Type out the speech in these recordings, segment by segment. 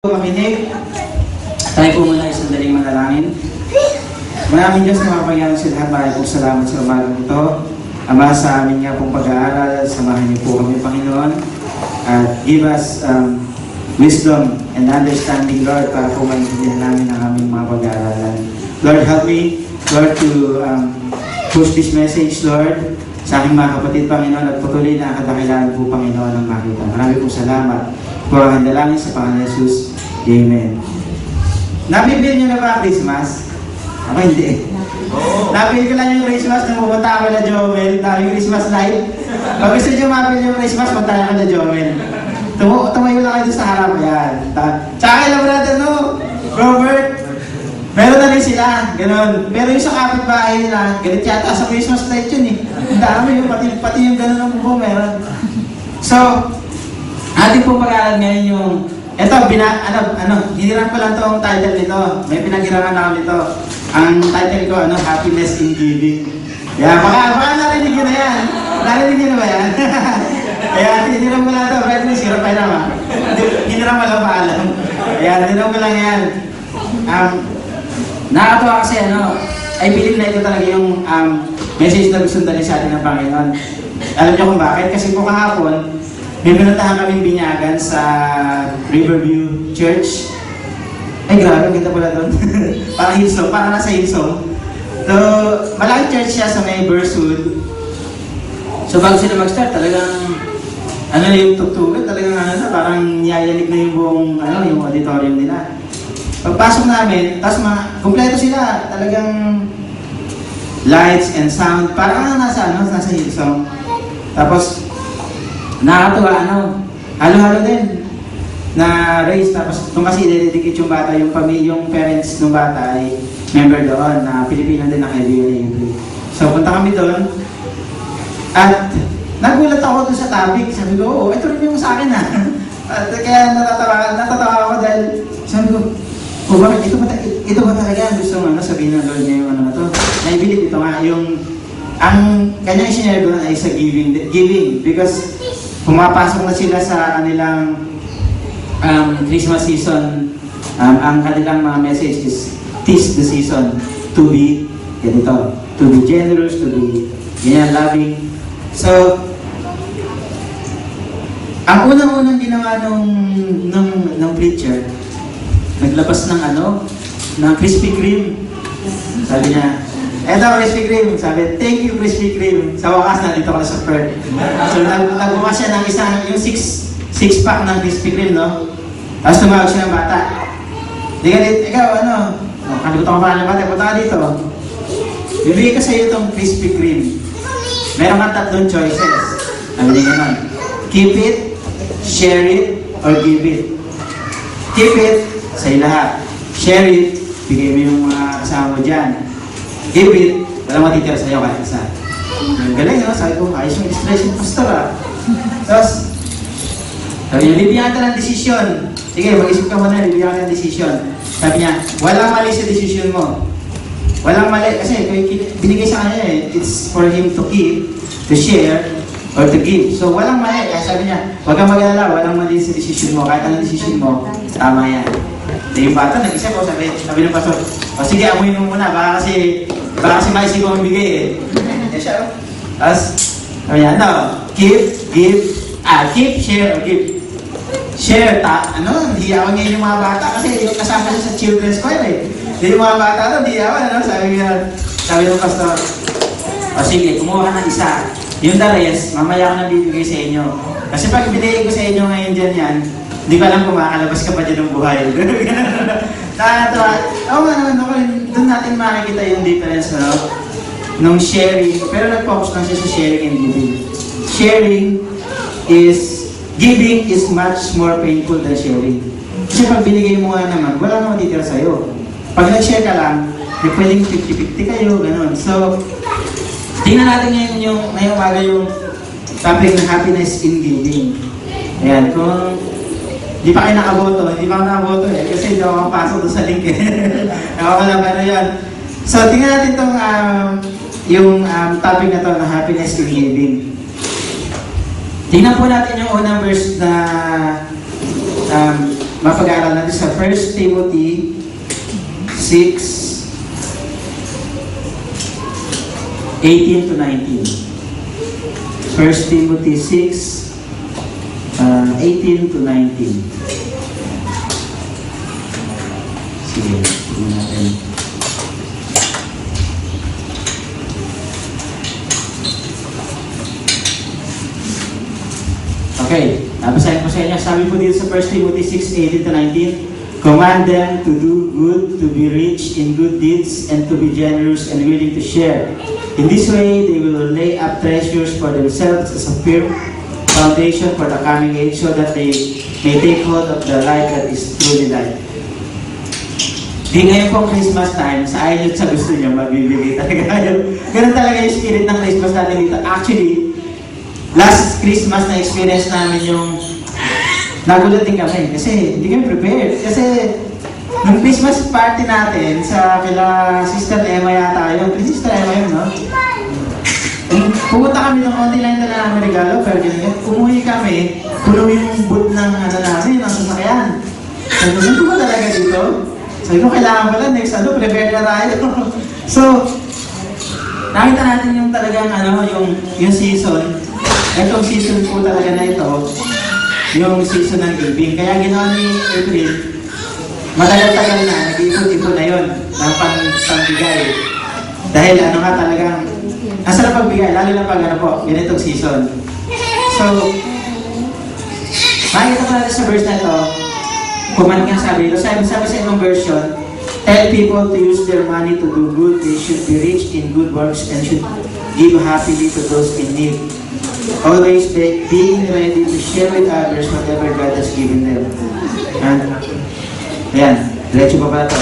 Makinig, tayo po muna isang daling manalangin. Maraming Diyos na mapagyan sa lahat. Maraming pong salamat sa umagang ito. Ama, sa amin nga pong pag-aaral, samahan niyo po kami, Panginoon. At give us wisdom and understanding, Lord, para po maintindihan namin ang aming mga pag-aaralan. Lord, help me, Lord, to push this message, Lord, sa aking mga kapatid, Panginoon, at patuloy na kadakilaan po, Panginoon, ang makita. Maraming pong salamat. Po ang dalangin sa Panginoon Jesus. Amen. Nabibil niyo na ba ang Christmas? Ako hindi. Nabil ko lang yung Christmas nung pumunta ako na Joel. Yung Christmas light. Pag gusto niyo mabil yung Christmas, punta ako na Joel. Tumayo lang kayo sa harap. Yan. Tsaka lang, brother, no? Robert. Meron na rin sila. Ganon. Pero yung sa kapitbahay nila, ganit yata sa Christmas light yun eh. Ang dami yung pati yung ganon ang bubo meron. So, ating pong pag-aaral ngayon yung hiniram ko lang itong title nito. May pinaghiraman na kami ito. Ang title ko, Happiness in Giving. Yeah, baka narinig nyo na yan. Narinig nyo na ba yan? Kaya hiniram ko lang ito. Right, please, hirap tayo naman. Hiniram ko lang paalam. Kaya hiniram ko lang yan. Nakakatawa kasi, I believe na ito talaga yung message na gusto dalhin sa atin ng Panginoon. Alam niyo kung bakit? Kasi po kahapon, may pinuntahan kaming binyagan sa Riverview Church. Ay, grabe, kita pala doon. Parang Hillsong, parang nasa Hillsong. So, malaking church siya sa may Burswood. So, bago sila mag-start, talagang, yung tugtugan, talagang parang niyayanig na yung buong, yung auditorium nila. Pagpasok namin, tapos kumpleto sila, talagang lights and sound, parang nasa Hillsong. Tapos, nakakatuwa, halo-halo din na race. Tapos kung kasi idededicate yung bata, yung parents ng bata ay member doon na Pilipino din na kaibigan niya. So punta kami doon at nagulat ako doon sa topic. Sabi ko, ito rin yung sa akin at kaya natatawa ako dahil sabi ko, bakit ito ba talaga gusto sabihin ng Lord niya yung na to? Naibilip ito nga, ang kanyang sinare doon ay sa giving because pumapasok na sila sa kanilang Christmas season. Ang kanilang mga message is, "Tis the season to be ganito, to be generous, to be loving." So, ang unang-unang ginawa nung preacher, naglabas ng Krispy Kreme. Sabi niya, eto Krispy Kreme. Sabi, thank you Krispy Kreme. Sa wakas, nandito ka na sa Perth. So, nagbukas siya ng yung 6-pack ng Krispy Kreme, no? Tapos tumawag siya ng bata. Di ka dito, ikaw, kalimutan ko pa ng bata, punta ka dito. Bibigay ka sa'yo itong Krispy Kreme. Meron ka 3 choices. Sabi niya gano'n. Keep it, share it, or give it. Keep it, sa'yo lahat. Share it, bigay mo yung mga kasama mo dyan. Give it, walang matitira sa'yo kahit isa. Ang galing, sabi ko, ayos yung expression, pastor Tapos, sabi niya, bibigyan ka ng desisyon. Sige, mag-isip ka muna, bibigyan ka ng desisyon. Sabi niya, walang mali sa desisyon mo. Walang mali, kasi binigay sa kanya it's for him to keep, to share, or to give. So, walang mali. Kaya sabi niya, huwag kang mag-alala, walang mali sa desisyon mo. Kahit anong desisyon mo, tama yan. Yung bata, nag-isip ko, sabi ng pastor, sige, amuin mo muna, baka kasi maisip ko magbigay siya. Tapos, sabi niya, keep, give, keep, share, or give. Share, hiyawan ngayon yung mga bata kasi yung kasama siya sa children's choir yung mga bata hiyawan, sabi ng pastor, sige, kumuha ka ng isa. Yung the rest, mamaya ko na bibigay sa inyo. Kasi pag binigay ko sa inyo ngayon dyan yan, hindi ko alam kung makakalabas ka pa dyan ng buhay. Nakakatawa. Doon natin makikita yung difference, nung sharing. Pero nag-focus lang siya sa sharing and giving. Giving is much more painful than sharing. Kasi pag binigay mo nga naman, wala naman matitira sa'yo. Pag nag-share ka lang, may pwedeng 50-50 kayo, gano'n. So, tingnan natin ngayon yung topic ng happiness in giving. Ayan, kung hindi pa kayo nakaboto, kasi hindi ako makapasok doon sa link Ako lang, pero yan. So, tingnan natin itong topic na to na happiness in giving. Tingnan po natin yung unang verse na mapag-aaral natin sa 1 Timothy 6, 18 to 19. 1 Timothy 6, 18 to 19. Sige, tingnan natin. Okay, nabasahin ko sa inyo. Sabi po dito sa 1 Timothy 6, 18 to 19, command them to do good, to be rich in good deeds, and to be generous and willing to share. In this way, they will lay up treasures for themselves as a firm foundation for the coming age, so that they may take hold of the life that is truly life. Di ngayon pong Christmas time, sa ayon sa gusto nyo, magbibigay talaga kayo. Ganun talaga yung spirit ng Christmas natin dito. Actually, last Christmas na experience namin yung nagulat din kami kasi hindi kami prepared. Kasi nung Christmas party natin sa kila Sister Emma yata yun. Sister Emma yun, no? Pumunta kami ng konti lang na namin regalo, pero ganyan, umuwi kami, puno yung boot ng namin, ng sasakyan. Sabi ko ba talaga dito? Sabi ko, kailangan pala, next prepare na tayo. So, nakita natin yung talagang yung season. Itong season po talaga na ito, yung season ng giving. Kaya ginawa ni April, matagal-tagal na, nag-ipon-ipon na yun ng pagbigay. Dahil nga talagang, ang sarap pagbigay, lalo na pag ganitong season. So, makikita ko natin sa verse na ito, command nga sabi sa ibang version, tell people to use their money to do good, they should be rich in good works, and should give happily to those in need. Always being ready to share with others whatever God has given them. And, ayan, diretso pa pala ito.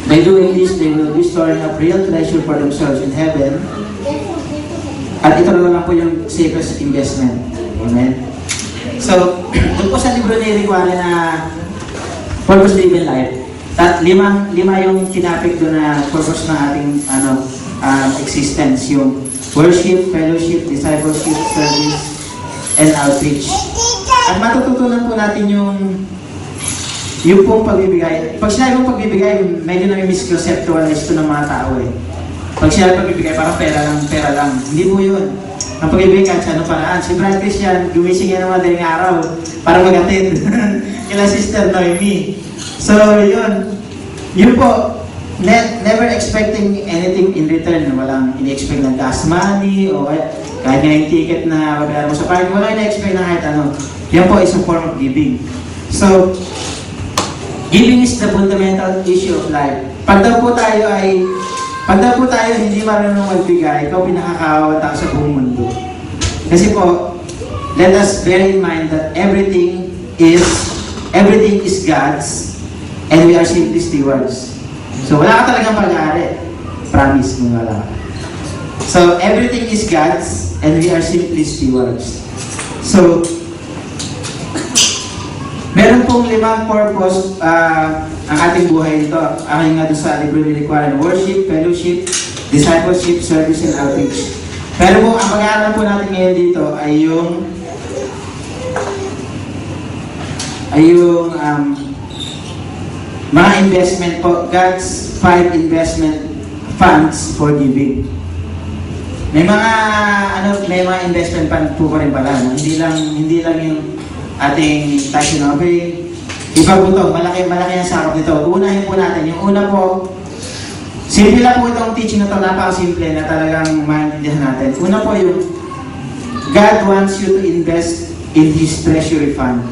By doing this, they will be storing up real treasure for themselves in heaven. At ito naman po yung safest investment. Amen? So, doon po sa libro ni Rick Warren na Purpose Driven Life, lima yung tinapik doon na purpose ng ating existence, yung worship, fellowship, discipleship, service, and outreach. At matututunan po natin yung pong pagbibigay. Pag sinabi mong pagbibigay, medyo nami-misconceptualize ito ng mga tao eh. Pag sinabi pagbibigay, parang pera lang. Hindi po yun. Ang pagbibigay kahit sa anong paraan. Si Brad Christian, gumising yan ng madaling araw para mag-attend kila Sister Noemi. So, yun. Yun po, never expecting anything in return. Walang in-expect ng gas money o kahit nga yung ticket na babayaran mo sa park. Walang in-expect na kahit ano. Yan po is a form of giving. So, giving is the fundamental issue of life. Pag daw po tayo hindi marunong magbigay, ikaw pinakakawawa tao sa buong mundo. Kasi po, let us bear in mind that everything is God's and we are simply stewards. So wala ka talagang pag-aari. Promise mo wala. So everything is God's and we are simply stewards. So, meron pong 5 purpose ang ating buhay nito. Aking nga doon sa libro ni Rick Warren: worship, fellowship, discipleship, service, and outreach. Pero po, ang pag-aaral po natin ngayon dito ay yung mga investment po, God's 5 investment funds for giving. May mga investment fund po rin pala, no? Hindi lang yung ating tax and offering. Iba po ito, malaki ang sakop nito. Unahin po natin. Yung una po, simple lang po itong teaching na ito, napakasimple na talagang maintindihan natin. Una po yung, God wants you to invest in His treasury fund.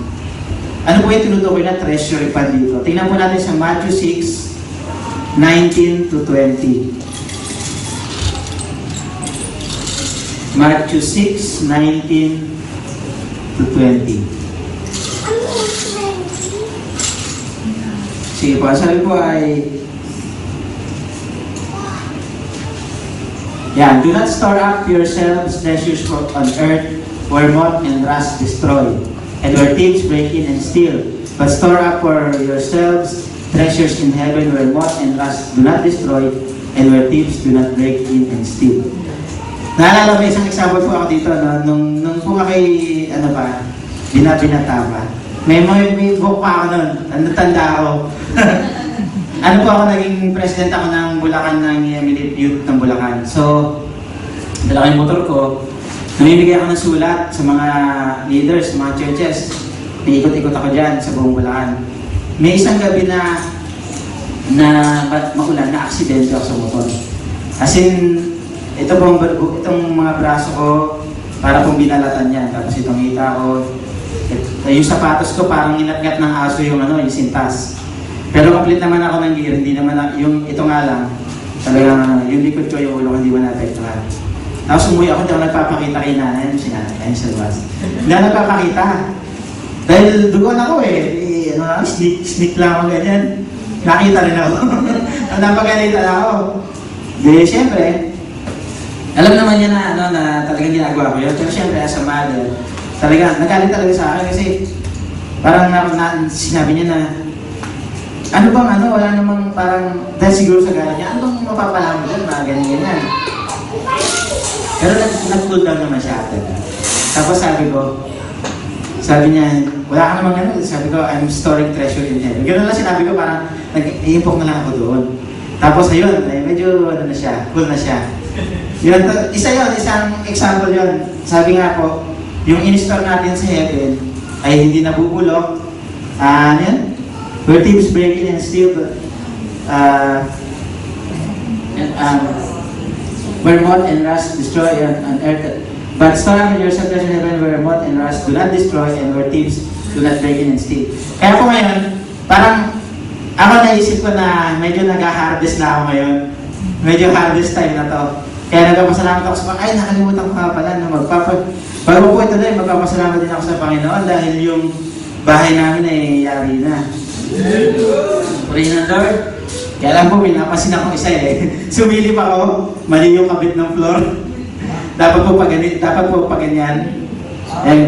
Ano po yung tinutukoy na treasury fund dito? Tingnan po natin sa Matthew 6, 19 to 20. Matthew 6, 19 to 20. Sige po, sabi po ay, do not store up yourselves treasures on earth where moth and rust destroy, and where thieves break in and steal. But store up for yourselves treasures in heaven where moth and rust do not destroy, and where thieves do not break in and steal. Naalala mo, isang example po ako dito, no? nung po kay, binata pa. may book pa ako nun. Tanda ako. Ano po ako, naging president ako ng Bulacan, ng Emily Youth ng Bulacan. So, dala ko yung motor ko, namimigay ako ng sulat sa mga leaders, mga churches. Iikot-ikot ako dyan sa buong Bulacan. May isang gabi na maulan, na aksidente ako sa motor. As in, itong mga braso ko, para pong binalatan yan. Tapos itong hita ko, yung sapatos ko parang inatgat ng aso yung sintas. Pero complete naman ako ng gear, hindi naman yung ito nga lang, talagang yung likod ko, yung ulo ko hindi mo na-apektuhan. Tapos umuwi ako, hindi ako nagpapakita kay nanay, si nanay, ayun sa labas. Hindi ako nagpapakita. Dahil dugon ako sneak lang ako ganyan. Nakita rin ako. Napagalitan ako. Di, siyempre, alam naman niya na talagang ginagawa ko yun. Pero siyempre, as a mother, talaga, nagalit talaga sa akin kasi parang sinabi niya na ano bang wala namang parang, dahil siguro sa galit niya, ano bang mapapalaman dyan, mga ganyan-ganyan. Pero nag-cool down naman siya after that. Tapos sabi niya, wala ka namang sabi ko, I'm storing treasure in heaven. Ganoon lang sinabi ko, parang nag-iimpok na lang ako doon. Tapos ayun, medyo cool na siya. Yun, isang example yun. Sabi nga po, yung in-store natin sa heaven ay hindi nabubulok. Where thieves break in and steal, where moth and rust destroy on earth. But store up in yourself treasure in heaven where moth and rust do not destroy and where thieves do not break in and steal. Kaya po ngayon, parang ako naisip ko na medyo nag-harvest na ako ngayon. Medyo harvest time na to. Kaya nagpapasalamat ako sa Panginoon. Nakalimutan ko nga pala na bago po ito din, magpapasalamat din ako sa Panginoon dahil yung bahay namin ay yari na. Purihin ang Lord. Kaya lang po, may napasin akong isa Sumilip ako, mali yung kabit ng floor. Dapat po pa ganyan.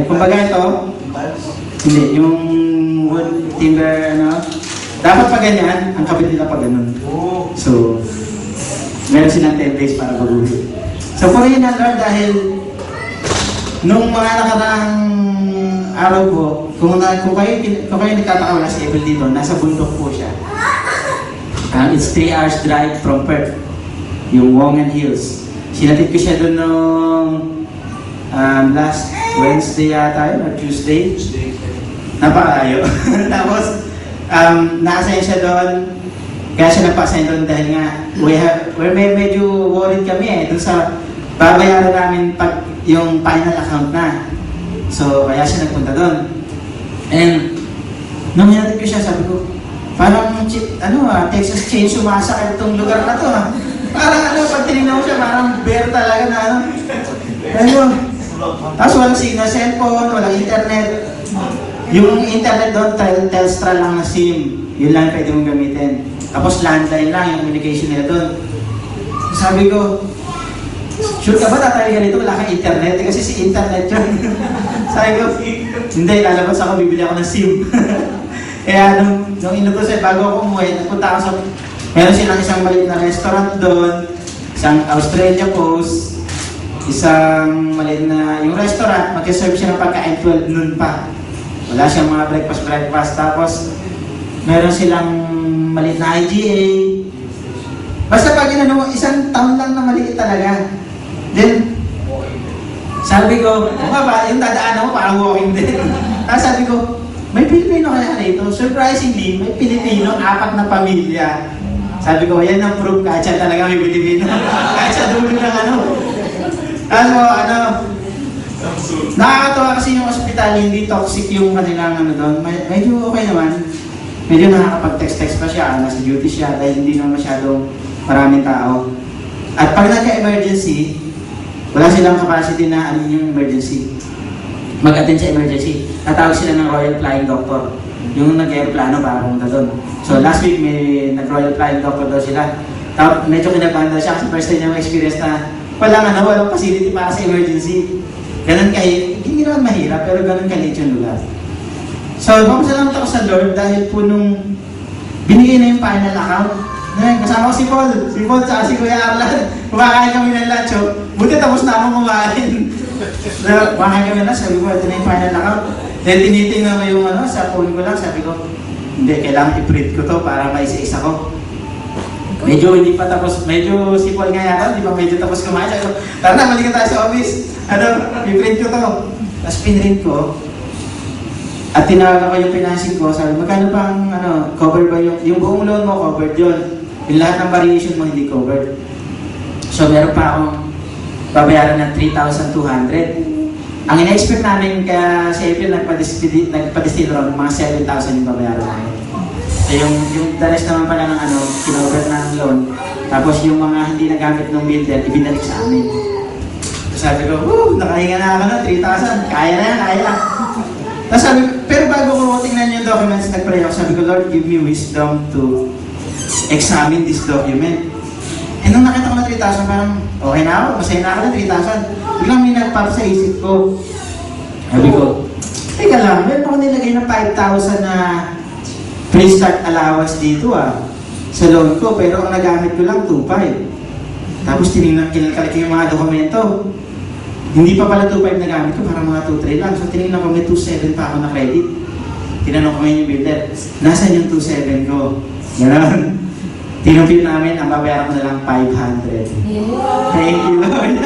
Kumbaga ito, hindi, yung wood timber, dapat pa ganyan, ang kabit nila pa ganun. So, meron silang 10 days para baguhin. So, purihin ang Lord dahil nung mga nakaraang araw po, kung kayo nagtataka wala si Abel dito, nasa bundok po siya. It's 3 hours drive from Perth, yung Wongan Hills. Sinatid ko siya doon nung last Wednesday yata yun, or Tuesday. Napakalayo. Tapos, naasayan siya doon. Kaya siya nagpa-assign doon dahil nga, we're medyo worried kami doon sa babayaran namin pag yung final account na. So, kaya siya nagpunta doon. And, nung hinatid ko siya, sabi ko, parang, Texas Chainsaw Massacre itong lugar na to, Parang, pag tinignan mo siya, parang bear talaga na, Tapos, walang signal cellphone, walang internet. Yung internet doon, Telstra lang na SIM. Yun lang pwede mong gamitin. Tapos, landline lang yung communication nila doon. Sabi ko, sure ka ba tatay ganito? Wala kang internet? Kasi si internet yun. Sabi ko, hindi, lalabas ako, bibili ako ng SIM. Kaya nung inutos bago ako umuwi, nagpunta ako sa, meron silang isang maliit na restaurant doon, isang Australia Post, isang maliit na, yung restaurant, mag-serve siya ng pagkain 12 noon pa. Wala siyang mga breakfast, tapos meron silang maliit na IGA. Basta pag isang taon lang na maliit talaga. Then, sabi ko, yung dadaanan mo parang walking din. Tapos sabi ko, may Pilipino kaya rito? Surprisingly, may Pilipino, 4 na pamilya. Sabi ko, yan ang proof, kahit siya talaga may Pilipino. Kahit siya dulo ng nakakatawa kasi yung ospital, hindi toxic yung kanilang doon. Medyo okay naman. Medyo nakakapag-text pa siya, nasa duty siya, dahil hindi naman masyadong maraming tao. At pag nagka-emergency, wala silang capacity na yung emergency. Mag-attend sa emergency. Tatawag sila ng Royal Flying Doctor. Yung nag-aeroplano para pumunta doon. So last week may nag-Royal Flying Doctor daw sila. Tapos medyo kinabahan daw siya kasi first time niya ma-experience na walang facility para sa emergency. Ganun hindi naman mahirap pero ganun kalit yung lugar. So salamat ako sa Lord dahil po nung binigay na yung final account, kasama ko si Paul at si Kuya Arlan. Kumakain kami ng lunch. Buti tapos na akong kumain. Kumakain kami na, sabi ko, ito na yung final account. Then tinitingnan ko yung ano, sa phone ko lang, sabi ko, hindi, kailangan i-print ko to para maisa-isa ko. Medyo hindi pa tapos, medyo si Paul nga yata, di ba medyo tapos kumain. Sabi ko, tara na, mali ka tayo sa office. Ano, i-print ko to. Tapos pinrint ko. At tinawagan ko yung financing ko, sabi, magkano bang ano, cover ba yung buong loan mo, covered yun. Yung lahat ng variation mo hindi covered. So meron pa akong babayaran ng 3,200. Ang ina-expect namin kaya si April nagpa-distill ron, mga 7,000 yung babayaran namin. So yung the rest naman pala ng ano, kinover ng loan. Tapos yung mga hindi nagamit ng builder, ibinalik sa amin. So sabi ko, nakahinga na ako na, 3,000, kaya na yan, kaya na. Tapos sabi, pero bago ko tingnan yung documents, nag-pray ako, sabi ko, Lord, give me wisdom to examine this document. Eh nung nakita ko na 3,000, parang okay na ako, masaya na ako na 3,000. Biglang may nagpap sa isip ko. Sabi ko, teka lang, meron ako nilagay ng 5,000 na pre-start allowance dito sa loan ko, pero ang nagamit ko lang 2,500. Tapos tinignan, kinalkalaki yung mga dokumento. Hindi pa pala 2,500 nagamit ko, parang mga 2,300 lang. So tinignan ko, may 2,700 pa ako na credit. Tinanong ko ngayon yung builder, nasaan yung 2,700 ko? Ganoon. Tinumpil namin, ang babayaran ko na lang 500. Thank you, Lord.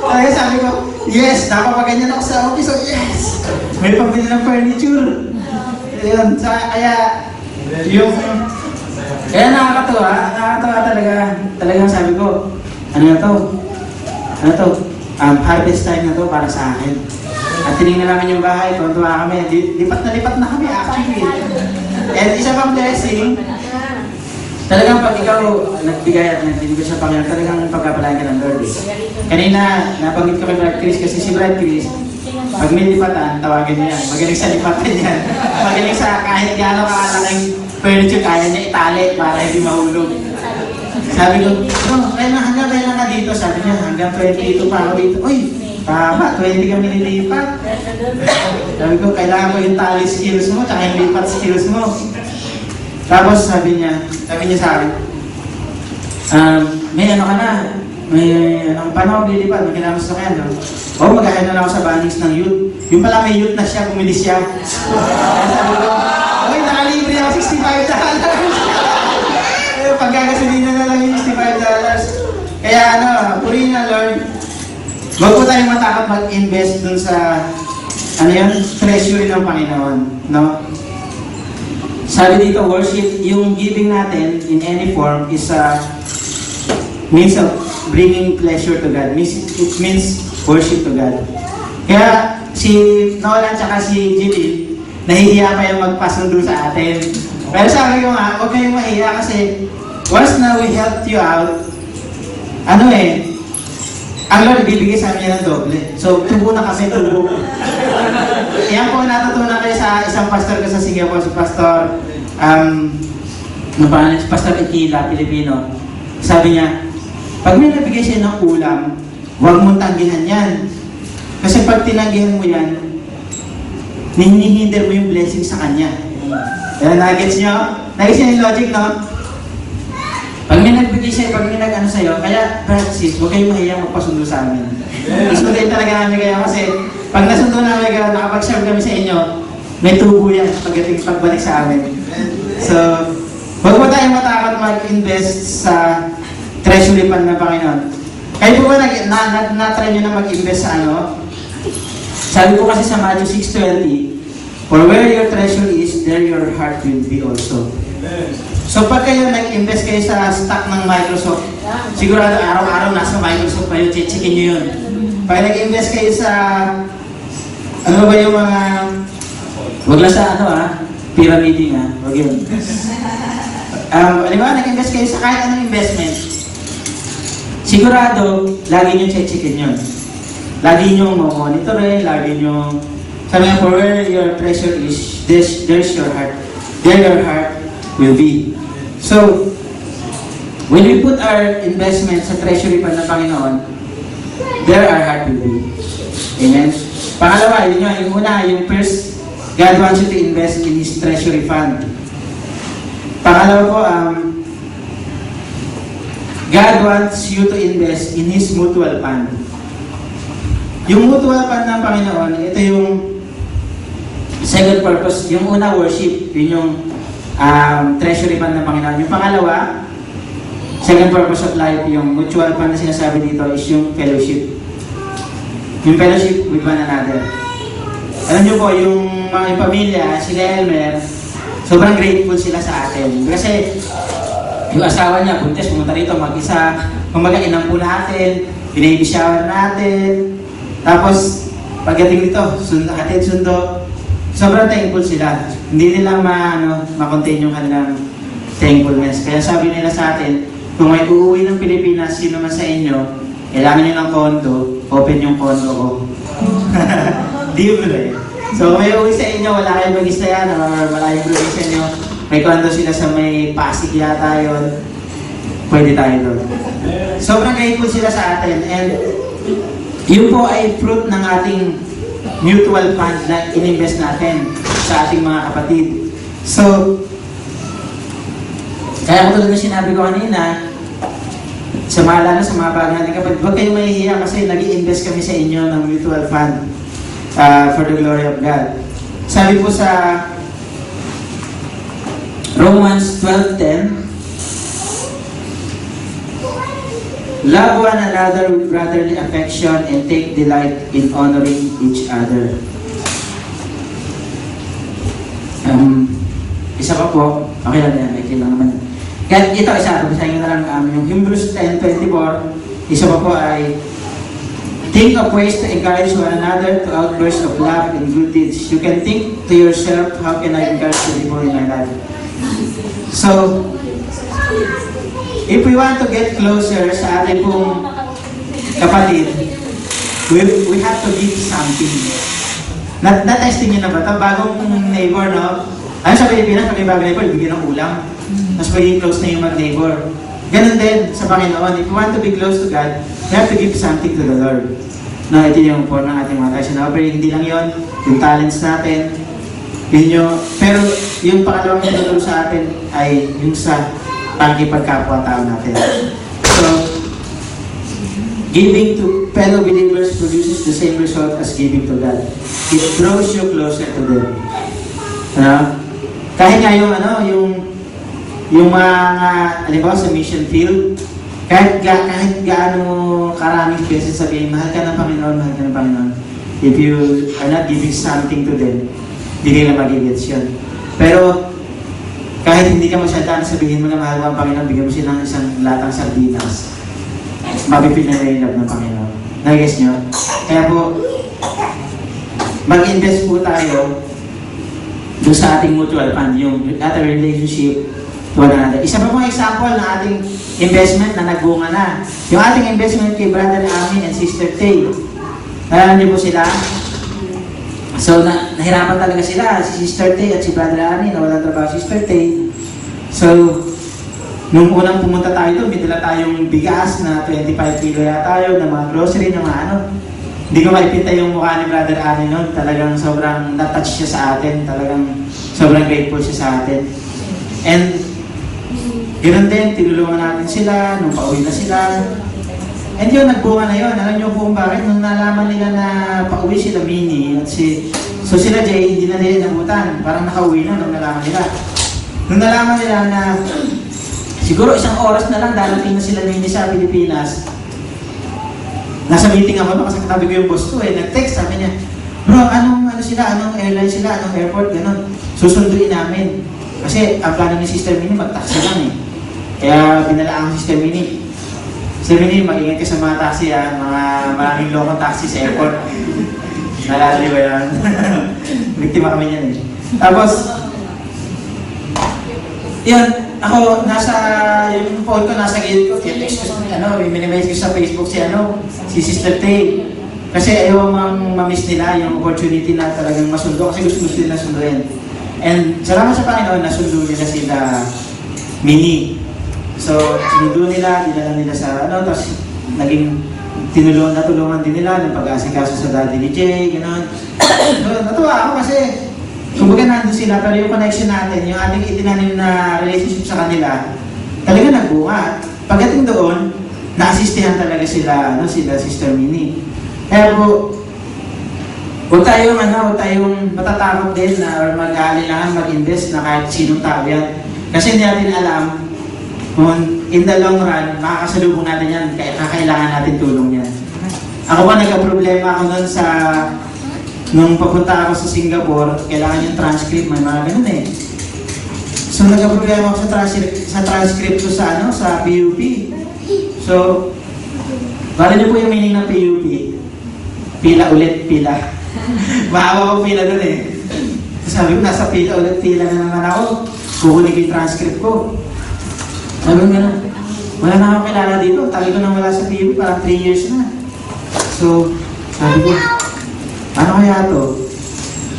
Kaya sabi ko, yes, napapaganyan ako sa office. So yes, may pambili ng furniture. Ayun, kaya nakakatawa talaga. Talagang sabi ko, ano to? Harvest time na to para sa akin. At tinignan namin yung bahay, tuwa kami. Lipat na kami actually. And isa pang blessing, talagang pag ikaw nagbigay at nagbibigay sa Panginoon, talagang pagkapalain ka ng Lord. Kanina, nabanggit ko kay Brad Chris kasi si Brad Chris, pag may lipatan, tawagin niya yan. Magaling sa lipatan yan. Magaling sa kahit gano'ng kakalaking furniture, kaya niya itali para hindi mahulog. Sabi ko, hanggang kailan ka dito? Sabi niya, hanggang 22 pa ako dito. Uy, tama, 20 kami nilipat. Sabi ko, kailangan ko yung tali skills mo, tsaka yung lipat skills mo. Tapos sabi niya sa akin, may ano ka na, paano ako lilipat, may kailangan gusto kaya, no? O, mag-ahead na lang ako sa bannings ng youth. Yung pala may youth na siya, bumili siya. Sabi ko, uy, nakalibre ako $65. Pagkakasalina na lang yung $65. Kaya purihin na Lord, wag po tayong matakot mag-invest dun sa, treasury ng Panginoon, no? Sabi dito, worship, yung giving natin in any form is a means of bringing pleasure to God. It means worship to God. Kaya si Nolan tsaka si Jimmy, nahihiya pa yung magpasundo sa atin. Pero sabi ko nga, huwag kayong mahiya kasi once na we helped you out, ang Lord bibigay sa amin ng doble. So, tubo na kami, tubo. Yan po natutunan kayo sa isang pastor ko sa Singapore, si Pastor, Pastor Ikila, Pilipino. Sabi niya, pag may nabigay siya ng ulam, huwag mong tanggihan yan. Kasi pag tinanggihan mo yan, hinihinder mo yung blessing sa kanya. Kaya nagets niyo? Nagets niyo yung logic, no? Pag may nagbigay siya, pag may nag-ano sa'yo, kaya, sis, huwag kayong mahiyang magpasundo sa amin. Isunduin talaga namin kayo kasi pag nasundo namin kayo, nakapag-serve kami sa inyo, may tubo yan pagbalik sa amin. So, huwag mo tayong matakot mag-invest sa treasury fund ng Panginoon. Kayo po ba na-try nyo na mag-invest sa Sabi ko kasi sa Matthew 6:20, for where your treasure is, there your heart will be also. So pag kayo nag-invest kayo sa stock ng Microsoft, sigurado araw-araw nasa Microsoft pa yun, checkin nyo yun. Pag nag-invest kayo sa, ano ba yung mga, wag lang sa pyramiding wag yun. Di ba, nag-invest kayo sa kahit anong investment, sigurado, lagi nyo checkin yun. Lagi nyo monitorin, lagi nyo, sabi nga, for where your treasure is, there's your heart. There your heart will be. So, when we put our investment sa treasury fund ng Panginoon, there our heart will be. Amen? Pangalawa, yung una, yung first, God wants you to invest in His treasury fund. Pangalawa po, God wants you to invest in His mutual fund. Yung mutual fund ng Panginoon, ito yung Second purpose, yung una, worship. Yun yung treasury fund ng Panginoon. Yung pangalawa, second purpose of life, yung mutual fund na sinasabi dito is yung fellowship. Yung fellowship with one another. Alam nyo po, yung mga pamilya, sila Elmer, sobrang grateful sila sa atin. Kasi yung asawa niya, buntis, pumunta rito mag-isa, kumbaga po natin, baby shower natin, tapos pagdating dito, sundo, sobrang thankful sila. Hindi nila ma-contain yung kanilang thankfulness. Kaya sabi nila sa atin, kung may uuwi ng Pilipinas, sino man sa inyo, kailangan nyo ng kondo, open yung kondo ko. Di ba eh? So may uuwi sa inyo, wala kayong mag-istayan, or malayong probinsya nyo, may kondo sila sa may Pasig yata yun, pwede tayo doon. Sobrang grateful sila sa atin, and yun po ay fruit ng ating mutual fund na ininvest natin sa ating mga kapatid. So, kaya ko tulad na sinabi ko kanina, sa mga sa mga bagay natin kapatid, huwag kayong mahihiya kasi nag-i-invest kami sa inyo ng mutual fund for the glory of God. Sabi po sa Romans 12:10, love one another with brotherly affection and take delight in honoring each other. Isa pa po, okay lang yan, okay lang naman. Kaya ito, isa, basahin nyo na lang yung Hebrews 10:24, isa pa po ay, think of ways to encourage one another to outbursts of love and good deeds. You can think to yourself, how can I encourage the people in my life? So, if we want to get closer sa ating pong kapatid, we have to give something. Na-testing nyo na ba ito? Bagong neighbor, no? Ano sa Pilipinas, pag may bagong neighbor, bigyan ng ulam. Mas magiging close na yung mag-neighbor. Ganun din sa Panginoon. If you want to be close to God, you have to give something to the Lord. No, ito yung for ng ating mga tayo. Pero hindi lang yon, yung talents natin, yun yung, pero yung pangalawang tinuturo sa atin ay yung sa pagkipagkapwa-tao natin. So, giving to fellow believers produces the same result as giving to God. It draws you closer to them. Kahit nga yung mga, halimbawa sa mission field, kahit gaano karaming beses sabihin, mahal ka ng Panginoon, mahal ka ng Panginoon. If you are not giving something to them, hindi nila magigets yun. Pero, kahit hindi ka masyadaan, sabihin mo na mahal mo ang Panginoon, bigyan mo silang isang latang sardinas. Mapipil na yung love ng Panginoon. Nag-guess nyo? Kaya po, mag-invest po tayo doon sa ating mutual fund, yung ating relationship to one another. Isa pa pong example ng ating investment na nagbunga na. Yung ating investment kay Brother Ami and Sister Tay. Nalaman niyo po sila? So, nahirapan talaga sila, si Sister Tay at si Brother Ani, nawalan trabaho si Sister Tay. So, nung unang pumunta tayo doon, may dala tayong bigas na 25 kilo yata yun, ng mga grocery, ng mga ano. Hindi ko maipinta yung mukha ni Brother Ani noon. Talagang sobrang na-touch siya sa atin. Talagang sobrang grateful siya sa atin. And, ganoon din, tinulungan natin sila, nung pauwi na sila. And yun, nagbunga na yun. Alam niyo po kung bakit? Nung nalaman nila na pauwi sila Minnie at so sila Jay, hindi na nila inabutan. Parang nakauwi na nung nalaman nila. Nung nalaman nila na siguro isang oras na lang darating na sila Minnie sa Pilipinas. Nasa meeting ako, kasi katabi ko yung boss ko nag-text, sabi niya, bro, anong airline sila, anong airport, gano'n. Susunduin namin. Kasi ang plano ni Sister Minnie, mag-taxi lang Kaya binalaan ko si Sister Minnie. Sister Minnie, mag-ingat ka sa mga taxi mga maraming lokong taxi sa airport. Nalala ba yan? Biktima kami yan Tapos, yun, ako, yung phone ko, nasa gilid ko, text ko minimize ko sa Facebook si Sister Tay. Kasi ayaw ma-miss nila yung opportunity na talagang masundo, kasi gusto nila sunduin. And salamat sa Panginoon, nasundo nila sila Minnie. So, sinundo nila, dinala nila sa tapos naging natulungan din nila ng pag-asikaso sa daddy ni Jay, gano'n. So, natuwa ako kasi kumbaga nandun sila, pero yung connection natin, yung ating itinanim na relationship sa kanila, talaga nagbunga. Pagdating doon, na-assistihan talaga sila Sister Minnie. Kaya po, huwag tayong matatakot din na or mag-aalinlangan mag-invest na kahit sinong tao yan. Kasi hindi natin alam kung in the long run, makakasalubong natin yan, kaya kakailangan natin tulong yan. Ako pa, nagka-problema ako nun nung papunta ako sa Singapore, kailangan yung transcript, may mga ganun eh. So nagka-problema ako sa transcript ko sa PUP. So, bali niyo po yung meaning ng PUP. Pila ulit, pila. Maawa ko pila dun eh. Sabi ko, nasa pila ulit, pila na naman ako. Kukunin ko yung transcript ko. Sabi ko gano'n, wala na akong kilala dito. Tagal ko nang wala sa PUP, parang 3 years na. So, sabi ko, ano kaya to?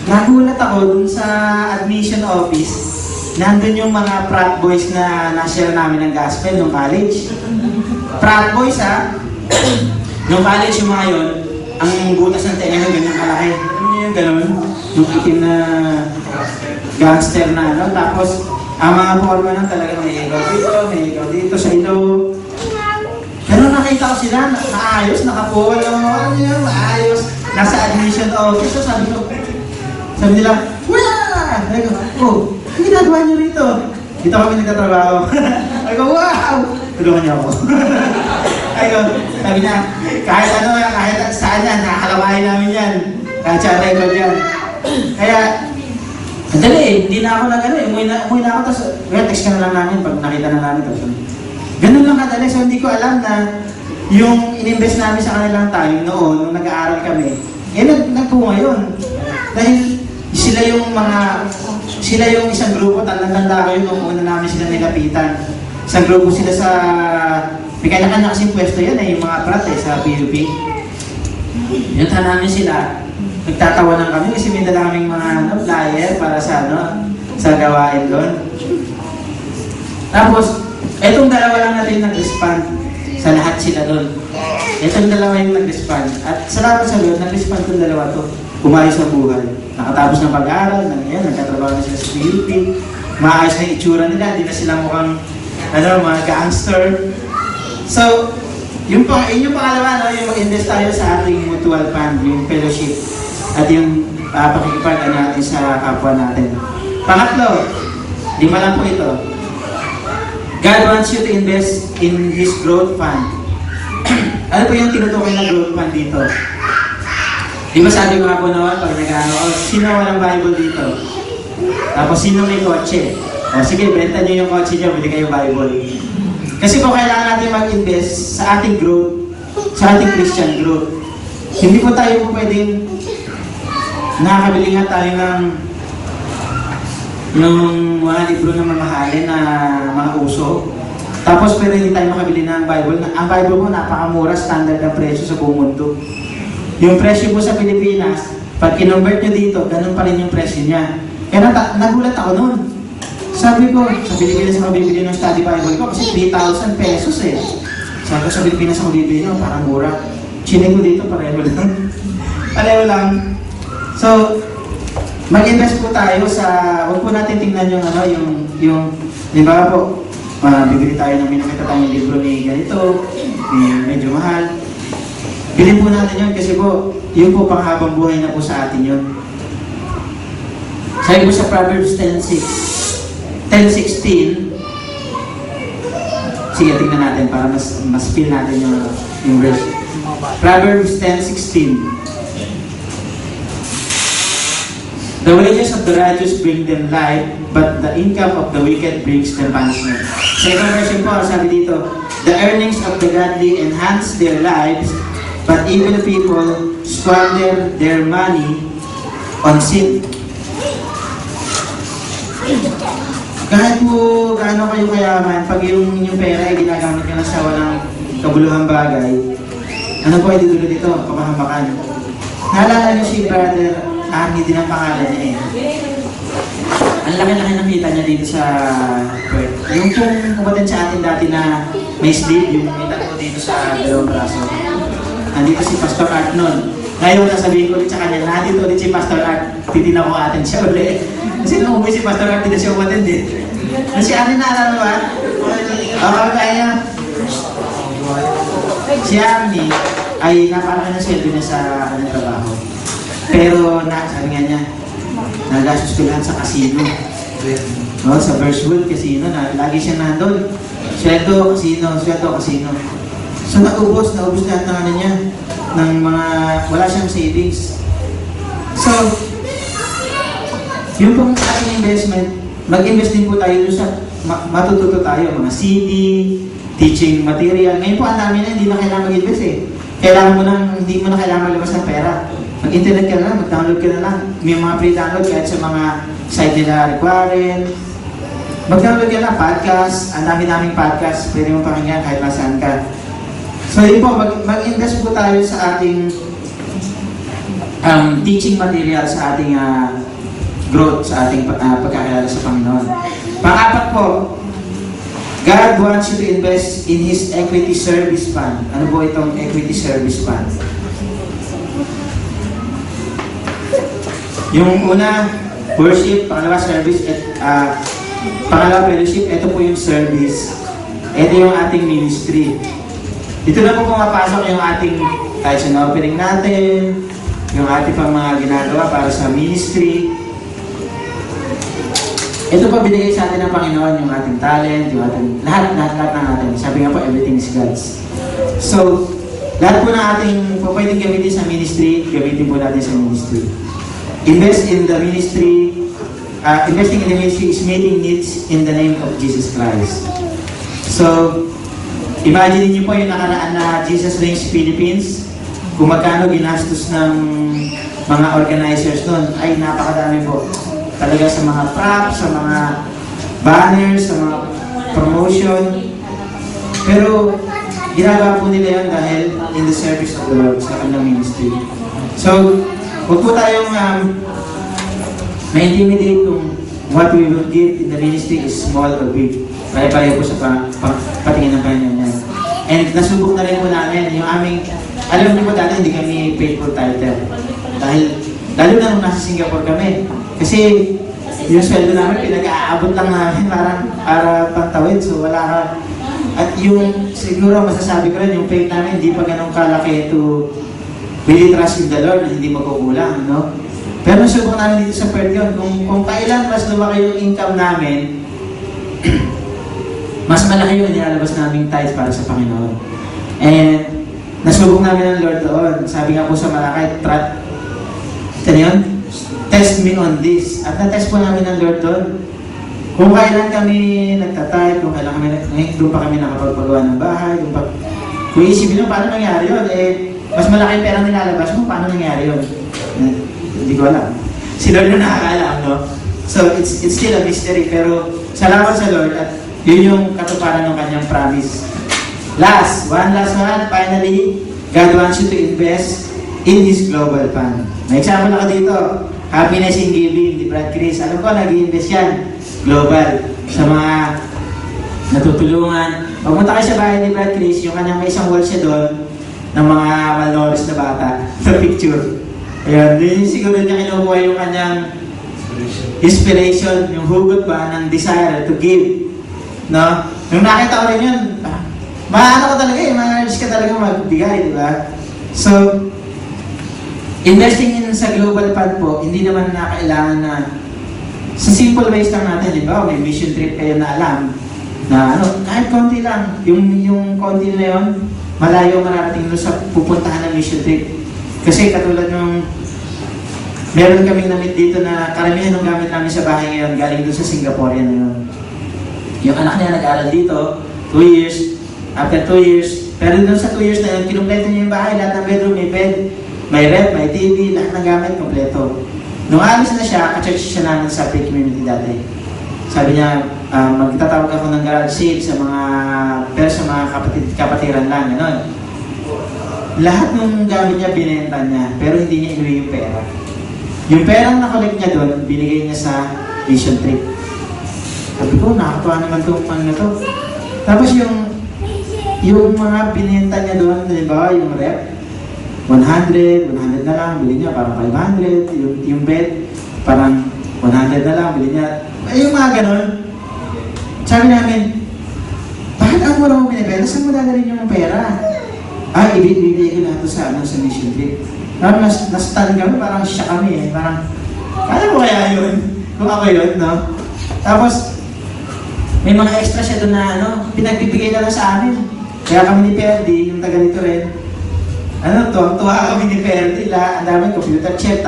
Nagulat ako dun sa admission office. Nandun yung mga frat boys na na-share namin ng gospel nung college. Frat boys ha? Nung college yung mga yun, ang butas ng tenga nung ganyan kalaki. Ano yung gano'n? Yung itim na gangster na ano. Tapos, ang mga forma nang talaga may ikaw dito sa ilo. Pero nakita ko sila, maayos, nakapolo, ano yun, maayos. Nasa admission office, so sabi nila, wala! Sabi ko, oh, ang ginagawa niyo rito? Dito kami nagtatrabaho. Sabi ko, wow! Tulungan niyo ako. Sabi niya, kahit saan yan, nakakalawahin namin yan. Kahit siya record yan. Kaya, madali eh, hindi na ako umuwi na ako, tapos text ka na lang namin pag nakita na namin. Tapos, ganun lang kadali, so hindi ko alam na yung ininvest namin sa kanilang time noon, nung nag-aaral kami, nagpunga yun. Dahil sila yung isang grupo, tanda ko yun, nung una namin sila nilapitan. Isang grupo sila may kanya-kanya kasing pwesto yan yung mga frat sa PUP. Yun namin sila. Nagtatawanan kami kasi may dala kaming mga flyer para sa gawain doon. Tapos, etong dalawa lang natin nag-respond sa lahat sila doon. Etong dalawa yung nag-respond. At salamat sa Lord, nag-respond itong dalawa to. Umayos sa buhay. Nakatapos ng pag-aaral, nagkatrabaho na sila sa PUP. Maayos na yung itsura nila, hindi na sila mukhang mga gangster. So, yung pangalawa, yung mag-invest tayo sa ating mutual fund, yung fellowship. At yung pakikipag natin sa kapwa natin. Pangatlo, 5 lang po ito. God wants you to invest in His growth fund. Ano po yung tinutukoy na growth fund dito? Di ba sabi ko nga po naman, pag sino walang Bible dito? Tapos sino may kotse? O sige, benta nyo yung kotse nyo, bili kayo Bible. Kasi po kailangan natin mag-invest sa ating growth, sa ating Christian growth. Hindi po tayo po pwedeng nakakabili nga tayo ng mga libro na mamahalin na mga uso. Tapos pero hindi tayo makabili ng Bible. Ang Bible po napakamura, standard na presyo sa buong mundo. Yung presyo po sa Pilipinas, pag kinonvert nyo dito, ganun pa rin yung presyo niya. Kaya nagulat ako noon. Sabi ko, sa Pilipinas ako bibili ng study Bible ko kasi 3,000 pesos eh. Sabi ko, sa Pilipinas ako bibili ng parang mura. Chinig ko dito, pareho lang. Pareho lang. So, mag-invest po tayo huwag po natin tingnan yung di ba po, bibili tayo ng minakita tayong libro ni ganito, medyo mahal. Bilhin po natin yun kasi po, yun po panghabang buhay na po sa atin yun. Sabi po sa Proverbs 10:16, sige, tingnan natin para mas feel natin yung verse. Proverbs 10:16. The wages of the righteous bring them life, but the income of the wicked brings them punishment. Second version po, sabi dito, the earnings of the godly enhance their lives, but evil people squander their money on sin. Kahit po gaano kayo kayaman, pag yung pera ay ginagamit nyo na sa walang kabuluhang bagay, ano po ay dito dito? Kapahamakan. Naalala nyo si Brother Arnie din ang pangalan niya eh. Ang laki-laki nakita niya dito sa Perth. Yung pong kumatan sa atin dati na may sleeve, yung may tatlo dito sa dalawang braso. Nandito si Pastor Art nun. Ngayon nasabihin ko ulit sa kanya, nandito ulit si Pastor Art, titina ko atin siya ulit. Kasi nung umuwi si Pastor Art, hindi na siya umatid eh. Si Arnie naalala ba? Kaya si Arnie ay naparami ng sweldo niya sa kanyang trabaho. Pero sabi nga niya, nagastos ko lahat sa casino. No, sa Birchwood Casino, lagi siya nandun. Sweldo, casino. So naubos lahat ng ano niya, ng mga, wala siyang savings. So, yung pong ating investment, mag-invest din po tayo sa matututo tayo, mga CD, teaching material. Ngayon po ang dami na, hindi na kailangan mag-invest eh. Hindi mo na kailangan maglabas ng pera. Mag-internet ka na lang, mag-download ka na lang. May mga pre-download kahit sa mga site nila required. Mag-download ka na, podcast. Ang dami-daming podcast. Pwede mo pakinggan kahit nasaan ka. So yun po, mag-invest po tayo sa ating teaching material, sa ating growth, sa ating pagkakilala sa Panginoon. Pang-apat po, God wants you to invest in His equity service fund. Ano po itong equity service fund? Yung una, worship, pangalawa service, pangalawa fellowship, ito po yung service. Ito yung ating ministry. Dito na po pumapasok yung ating kahit sa offering natin, yung ating pang mga ginagawa para sa ministry. Ito po binigay sa atin ng Panginoon, yung ating talent, yung ating lahat ng atin. Sabi nga po, everything is God's. So, lahat po ng ating pwedeng gamitin sa ministry, gamitin po natin sa ministry. Invest in the ministry. Investing in the ministry is meeting needs in the name of Jesus Christ. So, imagine niyo po yung nakaraan na Jesus Reigns Philippines, kung magkano ginastos ng mga organizers nun, ay napakadami po. Talaga sa mga props, sa mga banners, sa mga promotion. Pero, ginagawa po nila yun dahil in the service of the Lord sa kanilang ministry. So, huwag po tayong ma-intimidate kung what we will give in the ministry is small or big. Pare-pareho po sa patingin ng Panginoon yan. And nasubok na rin po namin yung aming, alam niyo po dati hindi kami paid for title. Dahil, lalo na nung nasa Singapore kami. Kasi yung sweldo namin, pinag-aabot lang namin para pantawid. So wala ka. At yung siguro masasabi ko rin, yung faith namin hindi pa ganun kalaki to really trust in the Lord na hindi magkukulang, no? Pero nasubok namin dito sa Perth yun. Kung kailan mas lumaki yung income namin, mas malaki yung nilalabas naming tithes para sa Panginoon. And nasubok namin ng Lord doon. Sabi nga po sa Malakay, ito yun? Test me on this. At na-test po namin ng Lord doon. Kung kailan kami nagtatay, kung kailan kami, doon pa kami nakapagpagawa ng bahay, kung isipin nyo, paano nangyari yun? Mas malaki yung perang nilalabas mo, paano nangyari yun? Hindi ko alam. Si Lord na nakakaalam, no? So, it's still a mystery, pero salamat sa Lord at yun yung katuparan ng kanyang promise. One last one, finally, God wants you to invest in His global fund. May example ako dito. Happiness in Giving, di Brad Chris. Alam ko, nag-i-invest yan. Global. Sa mga natutulungan. Pagpunta kayo sa bahay ni Brad Chris, yung kanyang may isang wall siya doon ng mga malnourished na bata sa picture. Ayan, din siguro niya kinukuha yung kanyang inspiration, yung hugot ba ng desire to give. No? Nung nakita ko rin yun, maano ko talaga ma-risk ka talaga magbigay, di ba? So, investing in sa global fund po, hindi naman kailangan na sa simple ways lang natin, di ba? May mission trip kayo na alam na kahit konti lang, yung konti na yun, malayo mararating doon sa pupuntahan ng mission trip. Kasi katulad nung meron kaming namit dito na karamihan ng gamit namin sa bahay ngayon galing doon sa Singaporean na yun. Yung anak niya nag-aral dito, 2 years, after 2 years, pero doon sa 2 years na yun, kinumpleto niya yung bahay, lahat ng bedroom, may bed, may rep, may TV, lahat ng gamit, kompleto. Nung alis na siya, ka-church siya namin sa pre-community dati. Sabi niya, magtatawag ako ng garage sale sa mga kapatiran lang, gano'n. Lahat ng gamit niya, binenta niya, pero hindi niya inuwi yung pera. Yung perang nakolek niya doon, binigay niya sa mission trip. Sabi ko, nakakatuwa naman itong ano na to. Tapos yung mga binenta niya doon, halimbawa yung rep, 100 na lang, bili niya parang 500, yung bed, parang 100 na lang, bili niya. Yung mga ganon. Sabi namin, bakit ang mura mo binibenta? Saan mo dadalhin yung pera? ibibigay ko na ito sa, sa mission trip. Parang nas-stun kami, parang siya kami eh. Parang, kaya mo kaya yun? Kung ako yun, no? Tapos, may mga extra siya doon na, pinagbibigay na lang sa amin. Kaya kami ni Perdi, yung taga nito rin, tuwa kami ni Perdi, ang daming computer chair,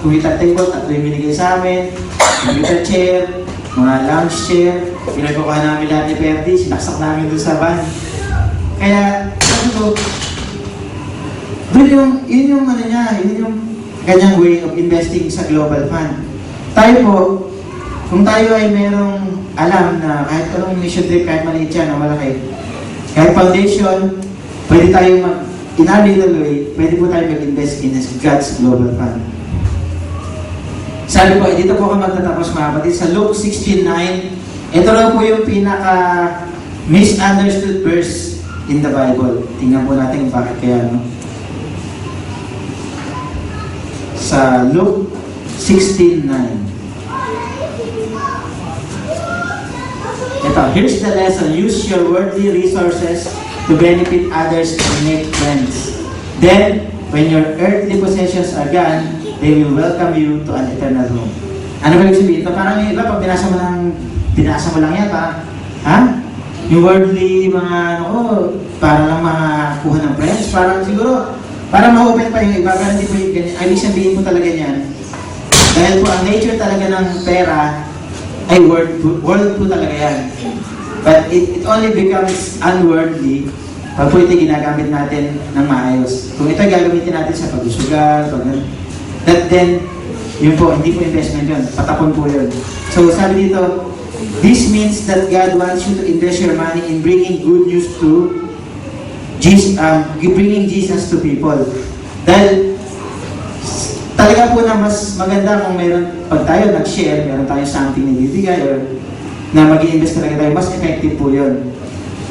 computer table, 3 yung binigay sa amin, computer chair, mga lounge chair, pinagkukuha namin lahat ni Perdi, sinaksak namin doon sa van. Kaya, yun yung ganyang way of investing sa Global Fund. Tayo po, kung tayo ay merong alam na kahit anong mission trip, kahit maliit yan o malaki, kahit foundation, pwede tayo in our little way, pwede po tayo mag-invest in God's Global Fund. Sabi po, dito po ako magtatapos mga kapatid, sa Luke 16:9, ito lang po yung pinaka misunderstood verse in the Bible. Tingnan po natin bakit kaya, no? Sa Luke 16:9. Ito, here's the lesson. Use your worldly resources to benefit others and make friends. Then, when your earthly possessions are gone, they will welcome you to an eternal home. Ano ba yung sabihin? Ito parang yung iba, pag binasa mo lang yan, parang, yung worldly mga, para lang makakuha ng friends, parang siguro, para ma-open pa yung iba, pero hindi po yung ganyan. Ibig sabihin po talaga niyan, dahil po ang nature talaga ng pera ay world po talaga yan. But it only becomes unworldly pag po ito ginagamit natin ng maayos. Kung ito gagamitin natin sa pag-usugal, then, yun po, hindi po investment yun. Patapon po yun. So sabi dito, this means that God wants you to invest your money in bringing good news to bringing Jesus to people. Dahil talaga po na mas maganda kung pag tayo nag-share, meron tayong something na ibibigay or na mag-i-invest talaga tayo, mas effective po yun.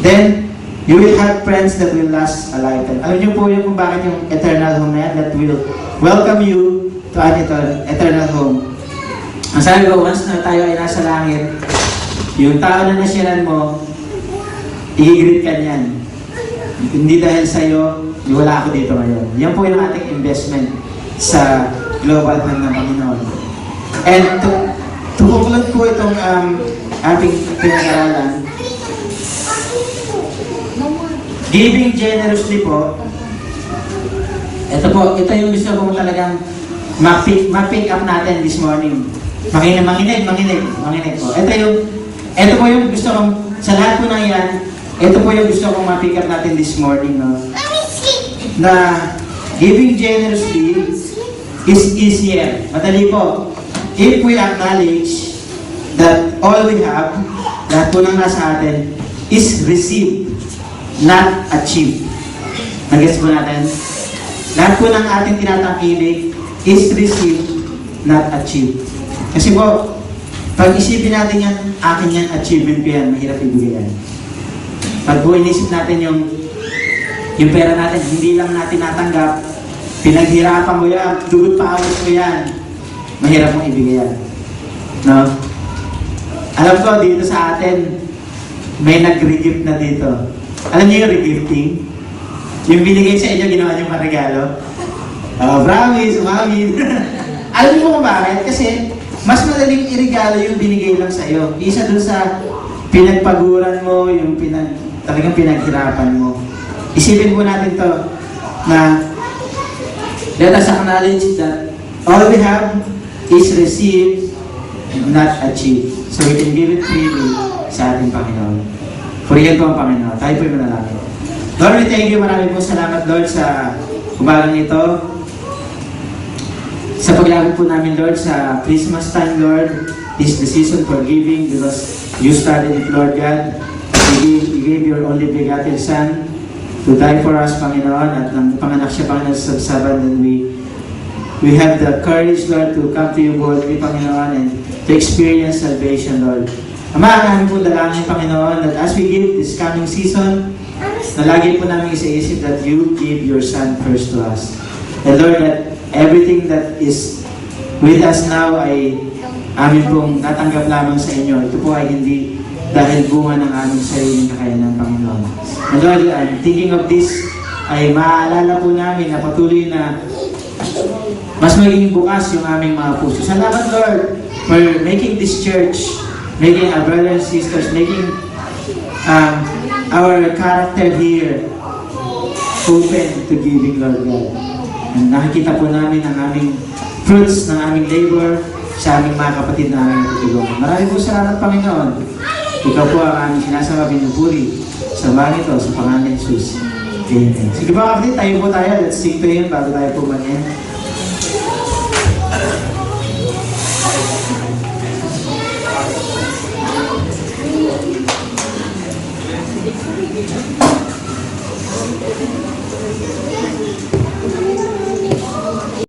Then, you will have friends that will last a lifetime. Alam niyo po yun kung bakit yung eternal home na yan that will welcome you to an eternal home. Ang sabi ko, once na tayo ay nasa langit, yung tao na nasyaran mo, i-greet ka niyan. Hindi dahil sa'yo, wala ako dito ngayon. Yan po yung ating investment sa Global Fund ng Panginoon. And to conclude po itong ating pinag-aralan, giving generously po, ito yung gusto ko talagang ma-pick up natin this morning. Manginig po. Ito po yung gusto kong, sa lahat po na yan, ito po yung gusto kong ma-pick up natin this morning, no? Na giving generously is easier. Madali po. If we acknowledge that all we have, lahat po nang nasa atin, is received, not achieved. Nag-gets po natin? Lahat po ng ating tinatangkilik is received, not achieved. Kasi po, pag isipin natin yan, akin yan, achievement ko yan, mahirap ibigay yan. Pag po inisip natin yung pera natin, hindi lang natin natanggap, pinaghirapan mo yan, dugot paawit mo yan, mahirap mong ibigay yan. No? Alam ko, dito sa atin, may nag-regift na dito. Alam niyo yung regifting? Yung binigay sa inyo, ginawa niyo regalo. Promise, umamin. Alam niyo kung bakit? Kasi, mas madaling irigalo yung binigay lang sa iyo. Isa dun sa pinagpaguran mo, yung talagang pinaghirapan mo. Isipin po natin to na let us acknowledge that all we have is received, not achieved. So we can give it freely sa ating Panginoon. Purihan po ang Panginoon. Tayo po yung manalangin. Lord, we thank you. Maraming po salamat, Lord, sa umagang ito. Sa paglapit po namin, Lord, sa Christmas time, Lord, this is the season for giving because you started it, Lord God. You gave your only begotten Son to die for us, Panginoon, at nang panganak siya, Panginoon, sa saban, and we have the courage, Lord, to come to you boldly, Panginoon, and to experience salvation, Lord. Ama, ang namin po dalangin, Panginoon, that as we give this coming season, na lagi po namin isa-isip that you give your Son first to us. And Lord, that everything that is with us now ay amin pong natanggap lamang sa inyo. Ito po ay hindi dahil bunga ng aming sariling kakayanan, Panginoon. And Lord, I'm thinking of this ay maaalala po namin na patuloy na mas magiging bukas yung aming mga puso. Salamat, Lord, for making this church, making our brothers and sisters, making our character here open to giving, Lord God. And nakikita po namin ang aming fruits ng aming labor sa aming mga kapatid na aming tutulungan. Maraming po salamat, Panginoon. Ikaw po ang aming sinasama, pinupuri sa mga ito, sa pangalan ni Jesus. Amen. Sige mga kapatid, tayo po tayo. Let's sing to Him bago tayo pumanyan.